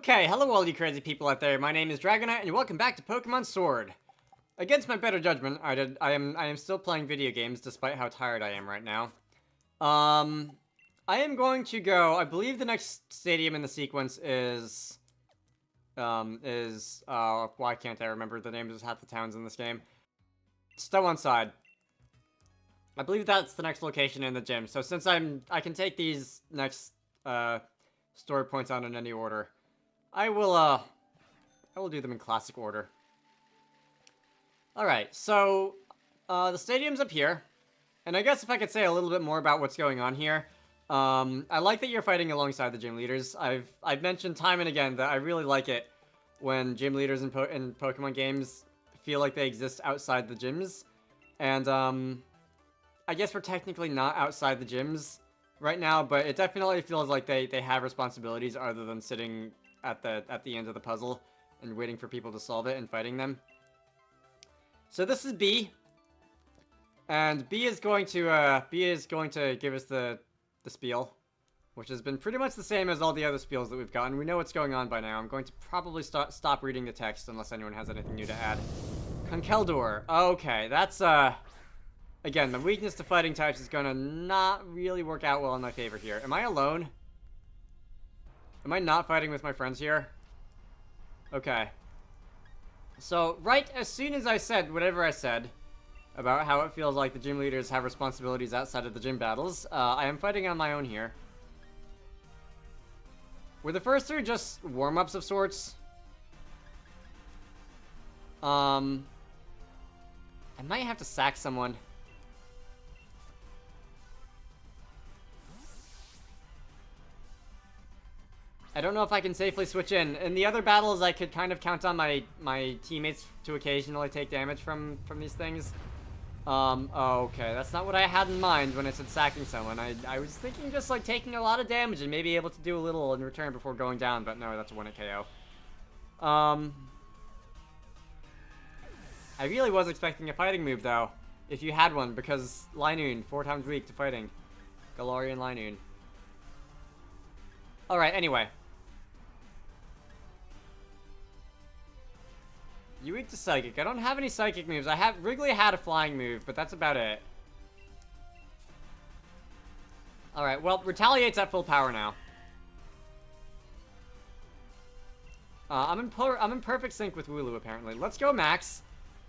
Okay, hello all you crazy people out there. My name is Dragonite, and welcome back to Pokemon Sword. Against my better judgment, I am still playing video games despite how tired I am right now. I am going to go. I believe the next stadium in the sequence is why can't I remember the names of half the towns in this game? Stow on Side. I believe that's the next location in the gym. So since I can take these next story points on in any order. I will do them in classic order. Alright, so, the stadium's up here. And I guess if I could say a little bit more about what's going on here. I like that you're fighting alongside the gym leaders. I've mentioned time and again that I really like it when gym leaders in Pokemon games feel like they exist outside the gyms. And, I guess we're technically not outside the gyms right now, but it definitely feels like they have responsibilities other than sitting at the end of the puzzle and waiting for people to solve it and fighting them. So this is B, and B is going to give us the spiel, which has been pretty much the same as all the other spiels that we've gotten. We know what's going on by now. I'm going to probably stop reading the text unless anyone has anything new to add. Conkeldurr. Okay, that's again, the weakness to fighting types is gonna not really work out well in my favor here. Am I alone? Am I not fighting with my friends here? Okay. So, right as soon as I said whatever I said about how it feels like the gym leaders have responsibilities outside of the gym battles, I am fighting on my own here. Were the first three just warm-ups of sorts? I might have to sack someone. I don't know if I can safely switch in. In the other battles, I could kind of count on my teammates to occasionally take damage from these things. Okay, that's not what I had in mind when I said sacking someone. I was thinking just like taking a lot of damage and maybe able to do a little in return before going down, but no, that's a 1-hit KO. I really was expecting a fighting move though, if you had one, because Linoon, 4 times weak to fighting. Galarian Linoon. Alright, anyway. You weak to Psychic. I don't have any Psychic moves. Wrigley had a flying move, but that's about it. Alright, well, Retaliate's at full power now. I'm in perfect sync with Wooloo, apparently. Let's go Max.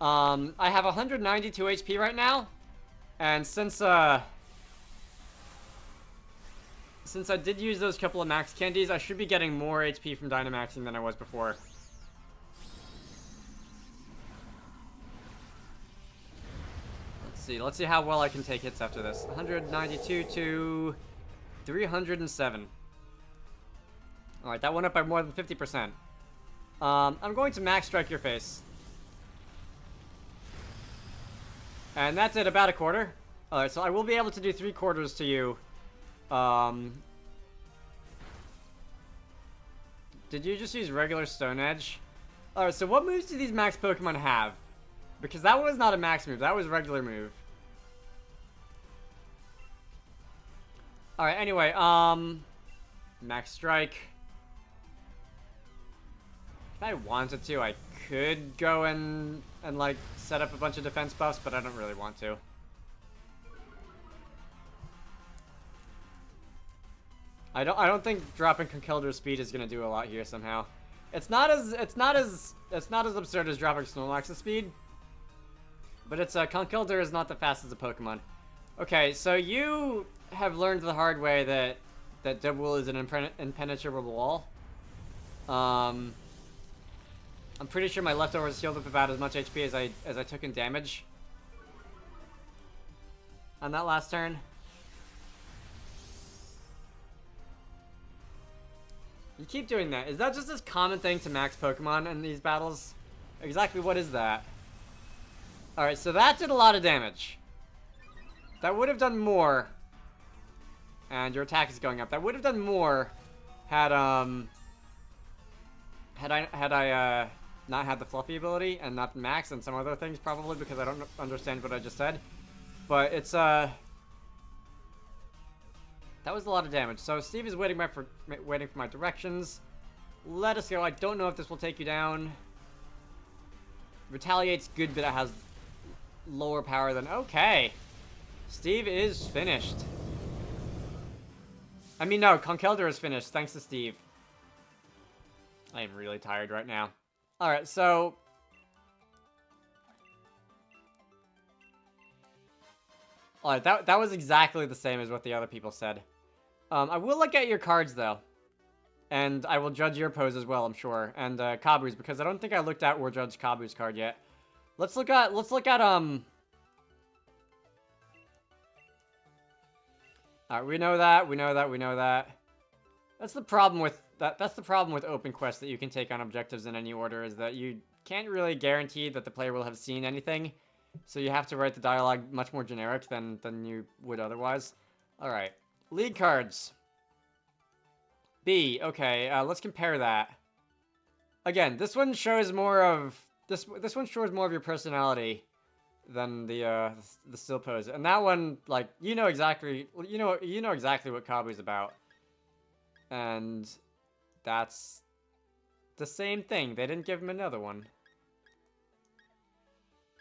I have 192 HP right now. And since I did use those couple of max candies, I should be getting more HP from Dynamaxing than I was before. Let's see how well I can take hits after this. 192 to 307. Alright, that went up by more than 50%. I'm going to max strike your face. And that did about a quarter. Alright, so I will be able to do 3/4 to you. Did you just use regular Stone Edge? Alright, so what moves do these max Pokemon have? Because that was not a max move, that was a regular move. Alright, anyway, Max Strike. If I wanted to, I could go and like, set up a bunch of defense buffs, but I don't really want to. I don't think dropping Conkeldurr's speed is gonna do a lot here somehow. It's not as absurd as dropping Snorlax's speed, but it's Conkeldurr is not the fastest of Pokemon. Okay, so you have learned the hard way that Dubwool is an impenetrable wall. I'm pretty sure my leftovers healed up about as much HP as I took in damage on that last turn. You keep doing that. Is that just this common thing to max Pokemon in these battles? Exactly what is that? Alright, so that did a lot of damage. That would have done more. And your attack is going up. That would have done more had I not had the Fluffy ability and not Max and some other things probably because I don't understand what I just said. But it's That was a lot of damage. So Steve is waiting for my directions. Let us go. I don't know if this will take you down. Retaliate's good, but it has lower power than... Okay. Steve is finished. I mean, no, Conkeldurr is finished, thanks to Steve. I am really tired right now. Alright, so... Alright, that was exactly the same as what the other people said. I will look at your cards, though. And I will judge your pose as well, I'm sure. And, Kabu's, because I don't think I looked at or judged Kabu's card yet. Let's look at, Alright, we know that. That's the problem with, that's the problem with open quests that you can take on objectives in any order, is that you can't really guarantee that the player will have seen anything. So you have to write the dialogue much more generic than you would otherwise. Alright. League cards. B. Okay, let's compare that. Again, this one shows more of... This one shows more of your personality than the still pose. And that one, like, you know exactly what Kabu's about. And that's the same thing. They didn't give him another one.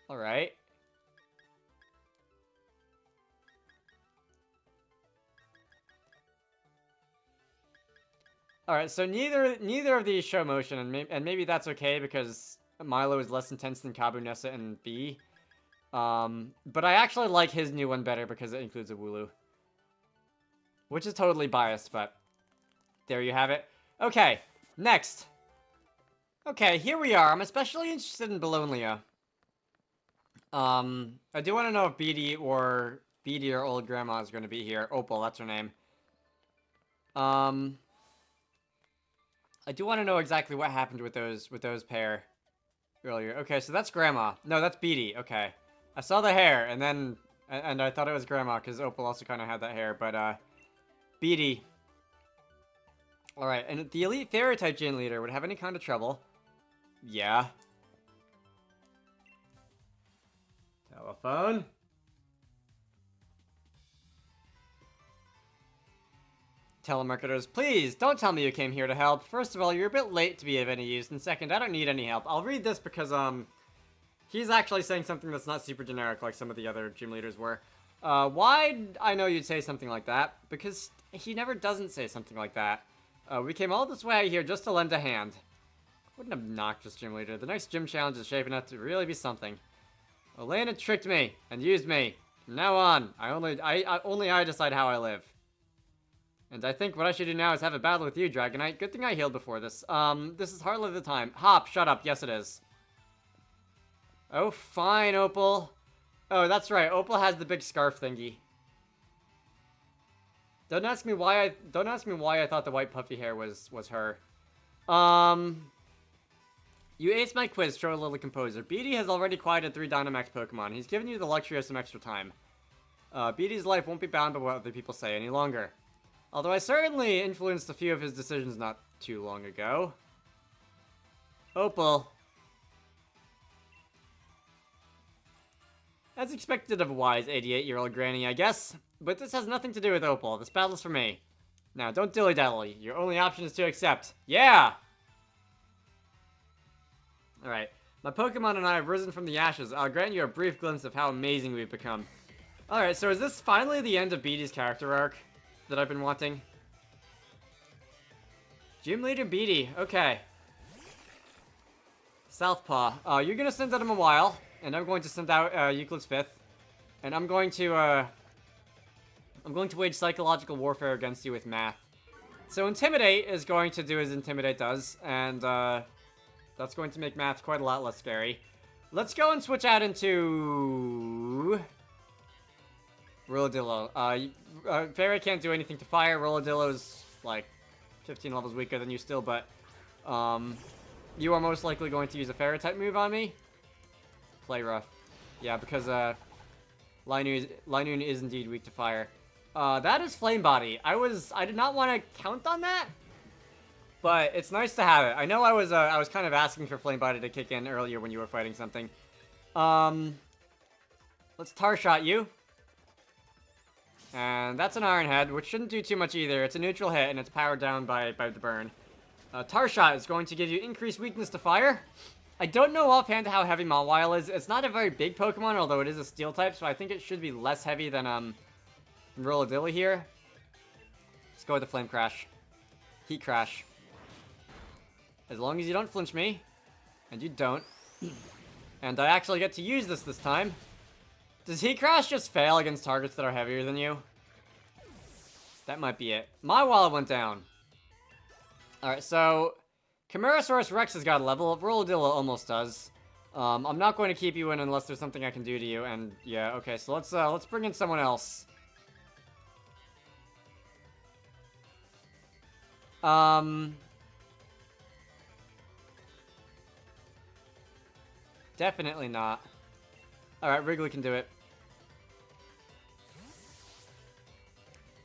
Alright. Alright, so neither of these show motion, and maybe that's okay because Milo is less intense than Kabu, Nessa, and B. But I actually like his new one better because it includes a Wooloo. Which is totally biased, but there you have it. Okay, next. Okay, here we are. I'm especially interested in Ballonlea. I do want to know if Beatty or Old Grandma is going to be here. Opal, that's her name. I do want to know exactly what happened with those pair earlier. Okay, so that's Grandma. No, that's Beatty. Okay. I saw the hair, and I thought it was Grandma, because Opal also kind of had that hair, but, Beatty. Alright, and the Elite Fairy-type gym leader would have any kind of trouble. Yeah. Telephone. Telemarketers, please, don't tell me you came here to help. First of all, you're a bit late to be of any use, and second, I don't need any help. I'll read this because, he's actually saying something that's not super generic like some of the other gym leaders were. Why'd I know you'd say something like that? Because he never doesn't say something like that. We came all this way here just to lend a hand. What an obnoxious gym leader. The next gym challenge is shaping up to really be something. Elena tricked me and used me. From now on, only I decide how I live. And I think what I should do now is have a battle with you, Dragonite. Good thing I healed before this. This is hardly the time. Hop, shut up. Yes, it is. Oh, fine, Opal. Oh, that's right. Opal has the big scarf thingy. Don't ask me why I thought the white puffy hair was her. You aced my quiz, show a little composer. Beatty has already quieted 3 Dynamax Pokemon. He's given you the luxury of some extra time. Beatty's life won't be bound by what other people say any longer. Although I certainly influenced a few of his decisions not too long ago. Opal. As expected of a wise 88-year-old granny, I guess. But this has nothing to do with Opal. This battle's for me. Now, don't dilly-dally. Your only option is to accept. Yeah! Alright. My Pokemon and I have risen from the ashes. I'll grant you a brief glimpse of how amazing we've become. Alright, so is this finally the end of Beatty's character arc that I've been wanting? Gym Leader Beatty. Okay. Southpaw. You're gonna send out him a while. And I'm going to send out Euclid's 5th. And I'm going to wage psychological warfare against you with math. So Intimidate is going to do as Intimidate does, and that's going to make math quite a lot less scary. Let's go and switch out into Rolladillo. Fairy can't do anything to fire. Rolladillo's like 15 levels weaker than you still, but you are most likely going to use a Fairy type move on me. Play rough. Yeah, because Linoon is indeed weak to fire. That is Flame Body. I did not want to count on that, but it's nice to have it. I know I was kind of asking for Flame Body to kick in earlier when you were fighting something. Let's Tar Shot you. And that's an Iron Head, which shouldn't do too much either. It's a neutral hit, and it's powered down by the burn. Tar Shot is going to give you increased weakness to fire. I don't know offhand how heavy Mawile is. It's not a very big Pokemon, although it is a steel type, so I think it should be less heavy than Rolladilly here. Let's go with the Flame Crash. Heat Crash. As long as you don't flinch me. And you don't. And I actually get to use this time. Does Heat Crash just fail against targets that are heavier than you? That might be it. My wallet went down. Alright, so Camarasaurus Rex has got a level. Rolladillo almost does. I'm not going to keep you in unless there's something I can do to you. And yeah, okay, so let's bring in someone else. Definitely not. Alright, Wrigley can do it.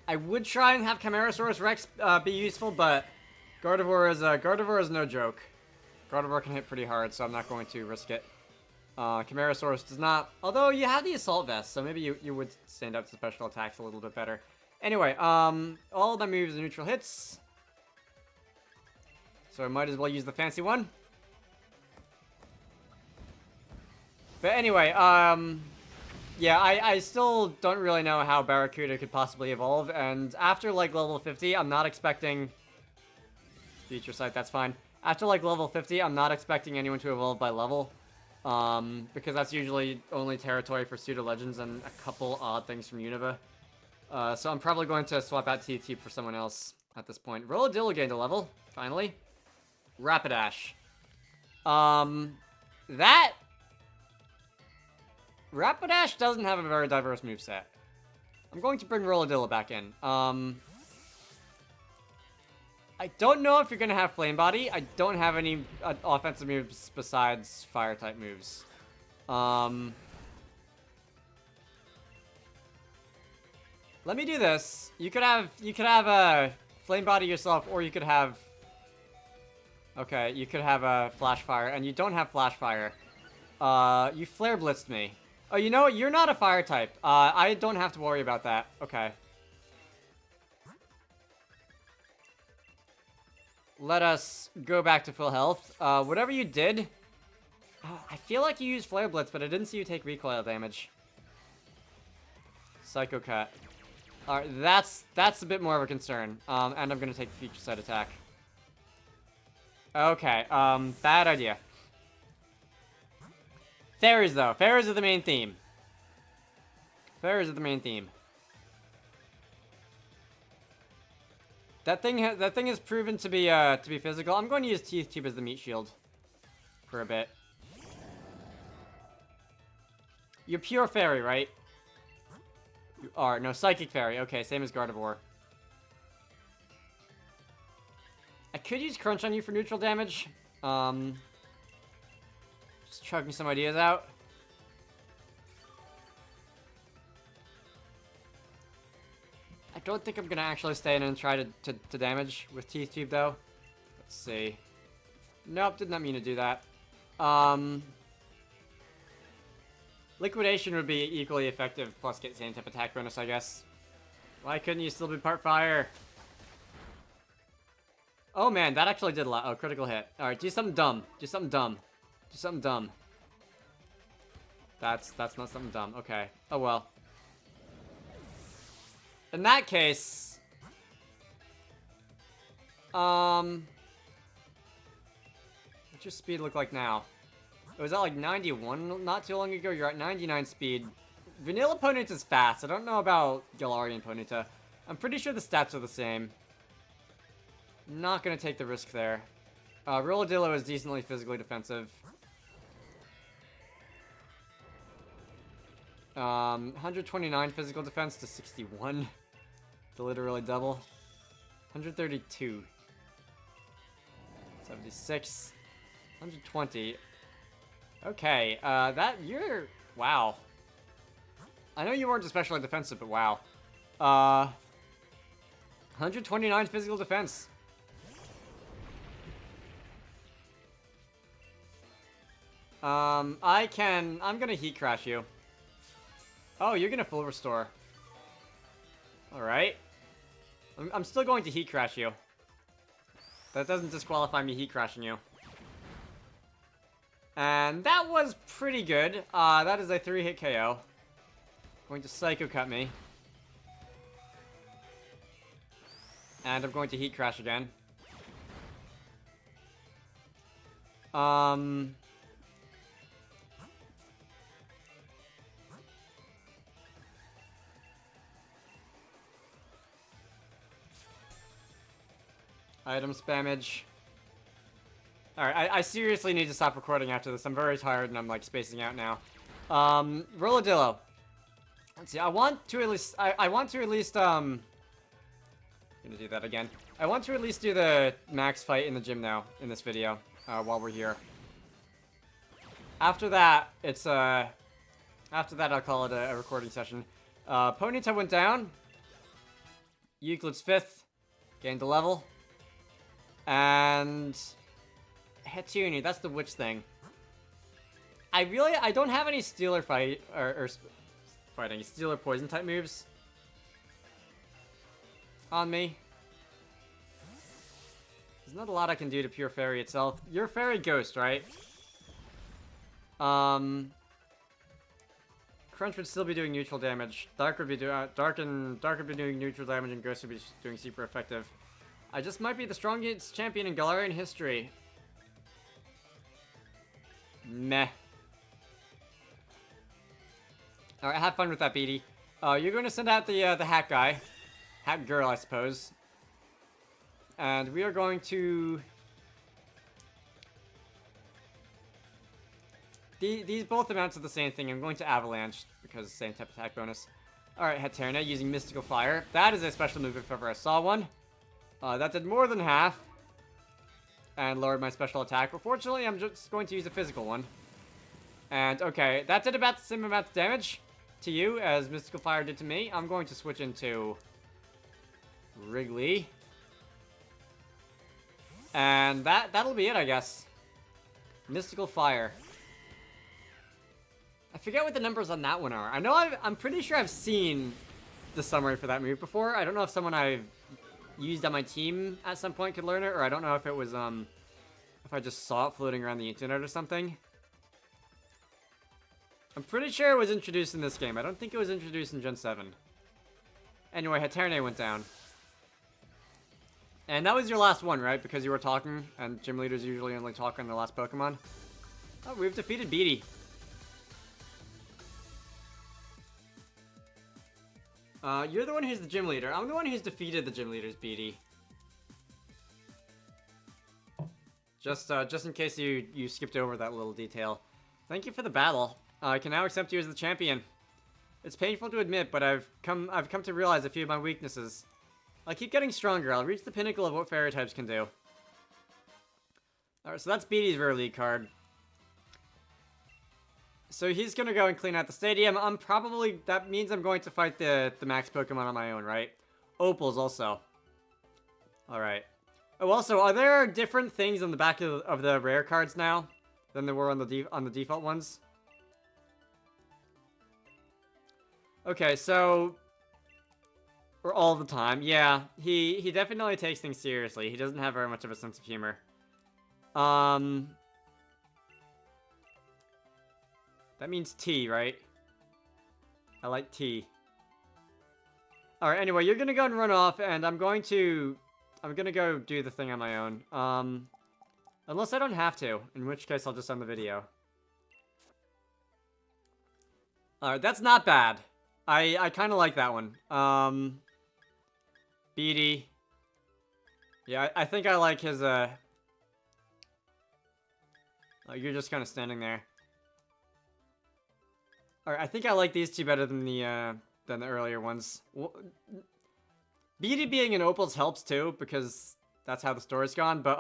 I would try and have Camarasaurus Rex be useful, but Gardevoir is no joke. Gardevoir can hit pretty hard, so I'm not going to risk it. Camarasaurus does not, although you have the Assault Vest, so maybe you would stand up to special attacks a little bit better. Anyway, all of my moves are neutral hits. So I might as well use the fancy one. But anyway, yeah, I still don't really know how Barracuda could possibly evolve, and after, like, level 50, I'm not expecting... Feature site, that's fine. After, like, level 50, I'm not expecting anyone to evolve by level, because that's usually only territory for Pseudo-Legends and a couple odd things from Unova. So I'm probably going to swap out Teeth for someone else at this point. Rolladillo gained a level, finally. Rapidash. Rapidash doesn't have a very diverse moveset. I'm going to bring Rolladillo back in. I don't know if you're going to have Flame Body. I don't have any offensive moves besides Fire-type moves. Let me do this. You could have a Flame Body yourself, or you could have... Okay, you could have a Flash Fire, and you don't have Flash Fire. You Flare Blitzed me. Oh, you know what? You're not a fire type. I don't have to worry about that. Okay. Let us go back to full health. Whatever you did... I feel like you used Flare Blitz, but I didn't see you take recoil damage. Psycho Cut. Alright, that's a bit more of a concern. And I'm gonna take the Future Sight attack. Okay, bad idea. Fairies, though. Fairies are the main theme. Fairies are the main theme. That thing has proven to be physical. I'm going to use Teeth Tube as the meat shield for a bit. You're pure fairy, right? You are. No, psychic fairy. Okay, same as Gardevoir. I could use Crunch on you for neutral damage. Just chugging some ideas out. I don't think I'm gonna actually stay in and try to damage with Teeth Tube, though. Let's see. Nope, did not mean to do that. Liquidation would be equally effective, plus get same type attack bonus, I guess. Why couldn't you still be part fire? Oh man, that actually did a lot. Oh, critical hit. Alright, do something dumb. Do something dumb. Do something dumb. That's not something dumb. Okay. Oh well. In that case... What's your speed look like now? Was that like 91 not too long ago? You're at 99 speed. Vanilla Ponyta is fast. I don't know about Galarian Ponyta. I'm pretty sure the stats are the same. Not gonna take the risk there. Rolladillo is decently physically defensive. 129 physical defense to 61. To literally double. 132. 76. 120. Okay, you're... Wow. I know you weren't especially defensive, but wow. 129 physical defense. I'm gonna Heat Crash you. Oh, you're gonna full restore. Alright. I'm still going to Heat Crash you. That doesn't disqualify me heat crashing you. And that was pretty good. That is a 3-hit KO. Going to Psycho Cut me. And I'm going to heat crash again. Item spammage. Alright, I seriously need to stop recording after this. I'm very tired and I'm like spacing out now. Rolladillo. Let's see, I want to at least gonna do that again. I want to at least do the max fight in the gym now, in this video, while we're here. After that, after that I'll call it a recording session. Ponyta went down. Euclid's 5th. Gained a level. And Hetuni, that's the witch thing. I don't have any Steel or fighting Steel or Poison type moves on me. There's not a lot I can do to Pure Fairy itself. You're Fairy Ghost, right? Crunch would still be doing neutral damage. Dark would be doing neutral damage, and Ghost would be doing super effective. I just might be the strongest champion in Galarian history. Meh. Alright, have fun with that, Beatty. You're going to send out the hat guy. Hat girl, I suppose. And we are going to... These both amount to the same thing. I'm going to Avalanche, because same type of attack bonus. Alright, Haterna using Mystical Fire. That is a special move if ever I saw one. That did more than half. And lowered my special attack. But fortunately, I'm just going to use a physical one. And, okay, that did about the same amount of damage to you as Mystical Fire did to me. I'm going to switch into Wrigley. And that'll be it, I guess. Mystical Fire. I forget what the numbers on that one are. I know I'm pretty sure I've seen the summary for that move before. I don't know if someone I've used on my team at some point could learn it, or I don't know if it was, if I just saw it floating around the internet or something. I'm pretty sure it was introduced in this game. I don't think it was introduced in Gen 7. Anyway, Haterne went down. And that was your last one, right? Because you were talking, and gym leaders usually only talk on their last Pokemon. Oh, we've defeated Beatty. You're the one who's the gym leader. I'm the one who's defeated the gym leaders, Beatty. Just in case you skipped over that little detail. Thank you for the battle. I can now accept you as the champion. It's painful to admit, but I've come to realize a few of my weaknesses. I keep getting stronger. I'll reach the pinnacle of what fairy types can do. Alright, so that's Beatty's rare league card. So he's gonna go and clean out the stadium. That means I'm going to fight the max Pokemon on my own, right? Opals also. Alright. Oh, also, are there different things on the back of the rare cards now than there were on the default ones? Okay, so... Or all the time. Yeah, he definitely takes things seriously. He doesn't have very much of a sense of humor. That means tea, right? I like tea. Alright, anyway, you're gonna go and run off, and I'm gonna go do the thing on my own. Unless I don't have to, in which case I'll just end the video. Alright, that's not bad. I kind of like that one. Beatty. Yeah, I think I like his, you're just kind of standing there. Alright, I think I like these two better than the earlier ones. Well, Beatty being an Opals helps too, because that's how the story's gone, but,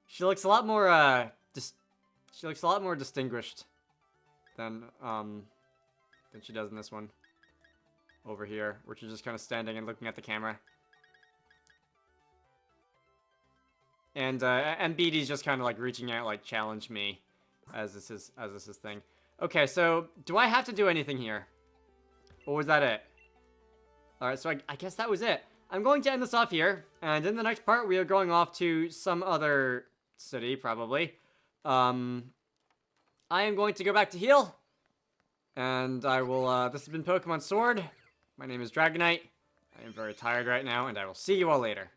she looks a lot more, distinguished than she does in this one. Over here, where she's just kind of standing and looking at the camera. And Beatty's just kind of like reaching out, like, challenge me, as this is thing. Okay, so, do I have to do anything here? Or was that it? Alright, so I guess that was it. I'm going to end this off here, and in the next part, we are going off to some other city, probably. I am going to go back to heal, and I will, this has been Pokemon Sword. My name is Dragonite. I am very tired right now, and I will see you all later.